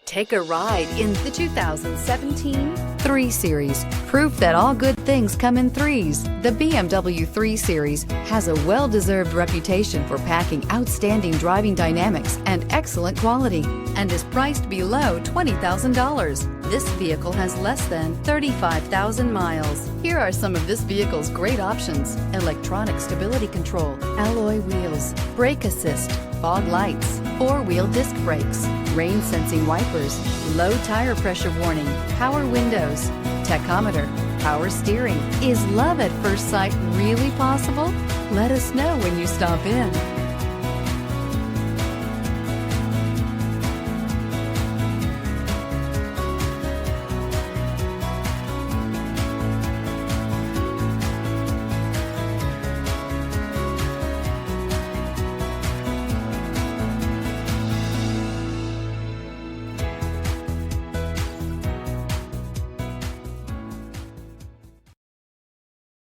Take a ride in the 2017 3 Series. Proof that all good things come in threes. The BMW 3 Series has a well-deserved reputation for packing outstanding driving dynamics and excellent quality, and is priced below $20,000. This vehicle has less than 35,000 miles. Here are some of this vehicle's great options: electronic stability control, alloy wheels, brake assist, fog lights, 4-wheel disc brakes, rain sensing wipers, low tire pressure warning, power windows, tachometer, power steering. Is love at first sight really possible? Let us know when you stop in.